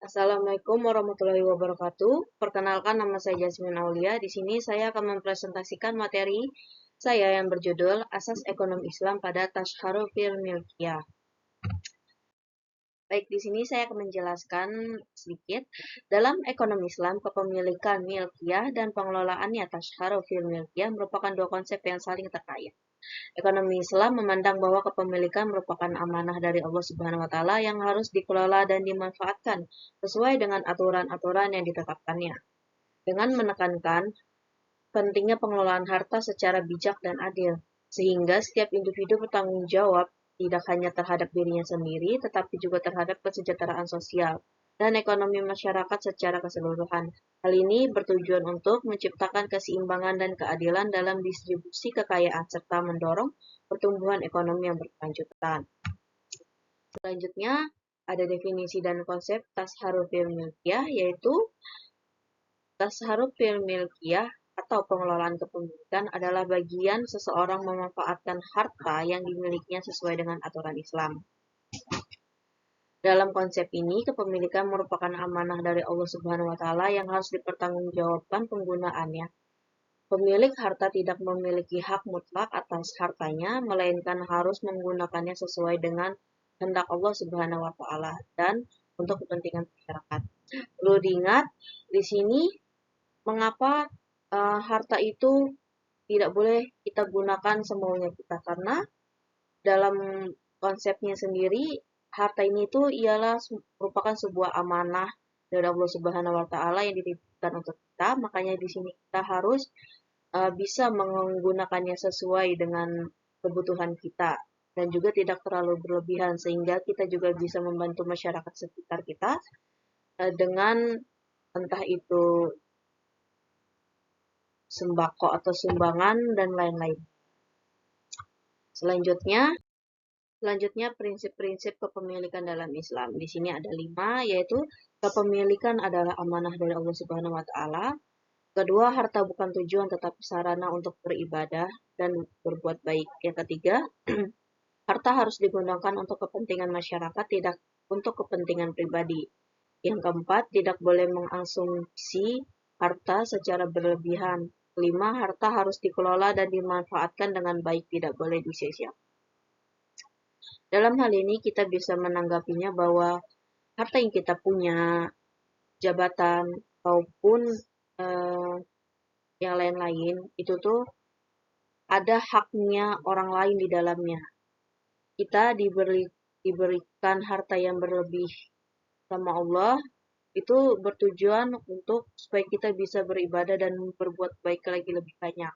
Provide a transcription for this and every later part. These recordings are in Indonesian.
Assalamualaikum warahmatullahi wabarakatuh. Perkenalkan, nama saya Jasmine Aulia. Di sini saya akan mempresentasikan materi saya yang berjudul Asas Ekonomi Islam pada Tasharruf fil Milkiyah. Baik, di sini saya akan menjelaskan sedikit. Dalam ekonomi Islam, kepemilikan milkiyah dan pengelolaannya tasharruf fil milkiyah merupakan dua konsep yang saling terkait. Ekonomi Islam memandang bahwa kepemilikan merupakan amanah dari Allah Subhanahu wa taala yang harus dikelola dan dimanfaatkan sesuai dengan aturan-aturan yang ditetapkannya. Dengan menekankan pentingnya pengelolaan harta secara bijak dan adil, sehingga setiap individu bertanggung jawab tidak hanya terhadap dirinya sendiri, tetapi juga terhadap kesejahteraan sosial dan ekonomi masyarakat secara keseluruhan. Hal ini bertujuan untuk menciptakan keseimbangan dan keadilan dalam distribusi kekayaan serta mendorong pertumbuhan ekonomi yang berkelanjutan. Selanjutnya, ada definisi dan konsep tasharruf fil milkiyah, yaitu tasharruf fil milkiyah atau pengelolaan kepemilikan adalah bagian seseorang memanfaatkan harta yang dimilikinya sesuai dengan aturan Islam. Dalam konsep ini, kepemilikan merupakan amanah dari Allah Subhanahu wa taala yang harus dipertanggungjawabkan penggunaannya. Pemilik harta tidak memiliki hak mutlak atas hartanya, melainkan harus menggunakannya sesuai dengan kehendak Allah Subhanahu wa taala dan untuk kepentingan masyarakat. Perlu diingat di sini mengapa harta itu tidak boleh kita gunakan semaunya kita, karena dalam konsepnya sendiri harta ini tuh ialah merupakan sebuah amanah dari Allah Subhanahu wa taala yang dititipkan untuk kita. Makanya di sini kita harus bisa menggunakannya sesuai dengan kebutuhan kita dan juga tidak terlalu berlebihan, sehingga kita juga bisa membantu masyarakat sekitar kita dengan entah itu sembako atau sumbangan dan lain-lain. Selanjutnya prinsip-prinsip kepemilikan dalam Islam. Di sini ada 5, yaitu kepemilikan adalah amanah dari Allah Subhanahu wa taala. Kedua, harta bukan tujuan tetapi sarana untuk beribadah dan berbuat baik. Yang ketiga, harta harus digunakan untuk kepentingan masyarakat, tidak untuk kepentingan pribadi. Yang keempat, tidak boleh mengasumsi harta secara berlebihan. Kelima, harta harus dikelola dan dimanfaatkan dengan baik, tidak boleh disia-siakan. Dalam hal ini kita bisa menanggapinya bahwa harta yang kita punya, jabatan, maupun yang lain-lain, itu tuh ada haknya orang lain di dalamnya. Kita diberikan harta yang berlebih sama Allah, itu bertujuan untuk supaya kita bisa beribadah dan berbuat baik lagi lebih banyak.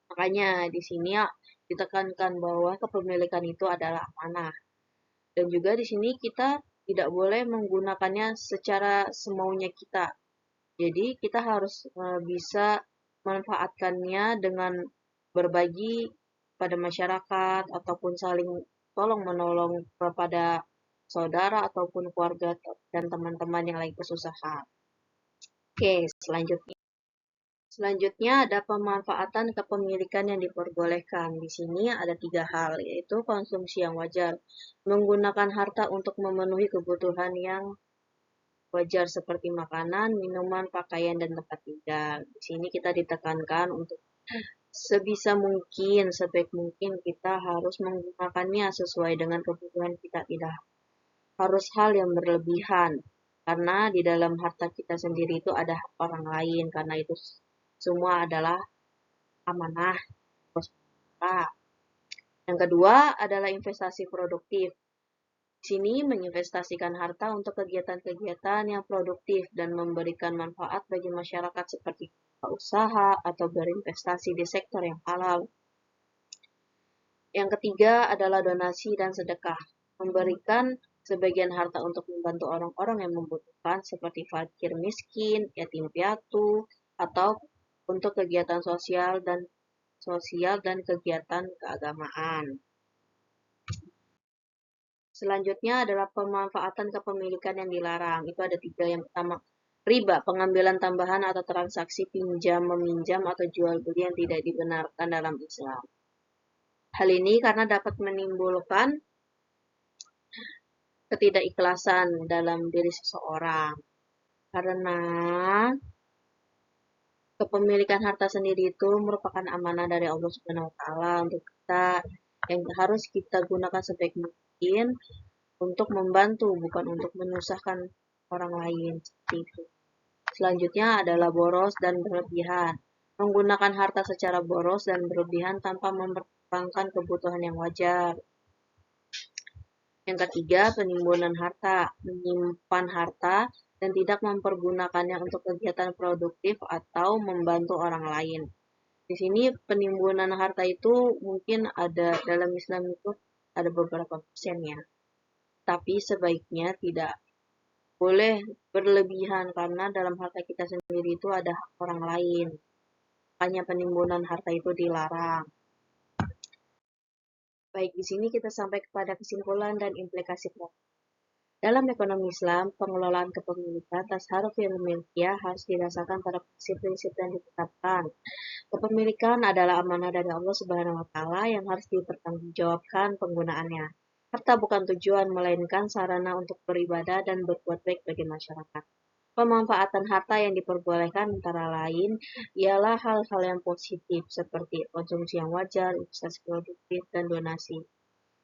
Makanya di sini ya ditekankan bahwa kepemilikan itu adalah amanah. Dan juga di sini kita tidak boleh menggunakannya secara semaunya kita. Jadi kita harus bisa memanfaatkannya dengan berbagi pada masyarakat ataupun saling tolong menolong kepada saudara ataupun keluarga dan teman-teman yang lagi kesusahan. Oke, Selanjutnya ada pemanfaatan kepemilikan yang diperbolehkan. Di sini ada 3 hal, yaitu konsumsi yang wajar, menggunakan harta untuk memenuhi kebutuhan yang wajar seperti makanan, minuman, pakaian, dan tempat tinggal. Di sini kita ditekankan untuk sebisa mungkin, sebaik mungkin kita harus menggunakannya sesuai dengan kebutuhan kita, tidak harus hal yang berlebihan. Karena di dalam harta kita sendiri itu ada hak orang lain, karena itu semua adalah amanah. Yang kedua adalah investasi produktif. Di sini menginvestasikan harta untuk kegiatan-kegiatan yang produktif dan memberikan manfaat bagi masyarakat seperti usaha atau berinvestasi di sektor yang halal. Yang ketiga adalah donasi dan sedekah. Memberikan sebagian harta untuk membantu orang-orang yang membutuhkan seperti fakir miskin, yatim piatu, atau untuk kegiatan sosial dan kegiatan keagamaan. Selanjutnya adalah pemanfaatan kepemilikan yang dilarang. Itu ada 3. Yang pertama, riba, pengambilan tambahan atau transaksi pinjam-meminjam atau jual beli yang tidak dibenarkan dalam Islam. Hal ini karena dapat menimbulkan ketidakikhlasan dalam diri seseorang. Karena kepemilikan harta sendiri itu merupakan amanah dari Allah Subhanahu wa taala untuk kita yang harus kita gunakan sebaik mungkin untuk membantu bukan untuk menyusahkan orang lain seperti itu. Selanjutnya adalah boros dan berlebihan. Menggunakan harta secara boros dan berlebihan tanpa mempertimbangkan kebutuhan yang wajar. Yang ketiga, penimbunan harta. Menyimpan harta dan tidak mempergunakannya untuk kegiatan produktif atau membantu orang lain. Di sini penimbunan harta itu mungkin ada dalam Islam itu ada beberapa persennya. Tapi sebaiknya tidak boleh berlebihan karena dalam harta kita sendiri itu ada hak orang lain. Makanya penimbunan harta itu dilarang. Baik, di sini kita sampai kepada kesimpulan dan implikasi praktik. Dalam ekonomi Islam, pengelolaan kepemilikan tasarruf yang milkiyah harus didasarkan pada prinsip-prinsip yang ditetapkan. Kepemilikan adalah amanah dari Allah Subhanahu wa taala yang harus dipertanggungjawabkan penggunaannya. Harta bukan tujuan melainkan sarana untuk beribadah dan berbuat baik bagi masyarakat. Pemanfaatan harta yang diperbolehkan antara lain ialah hal-hal yang positif seperti konsumsi yang wajar, investasi produktif, dan donasi.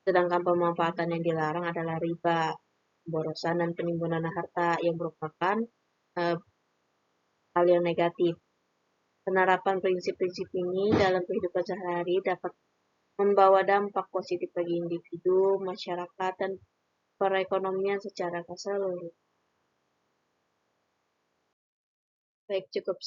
Sedangkan pemanfaatan yang dilarang adalah riba, pemborosan, dan penimbunan harta yang merupakan eh, hal yang negatif. Penerapan prinsip-prinsip ini dalam kehidupan sehari-hari dapat membawa dampak positif bagi individu, masyarakat, dan perekonomian secara keseluruhan. Baik, cukup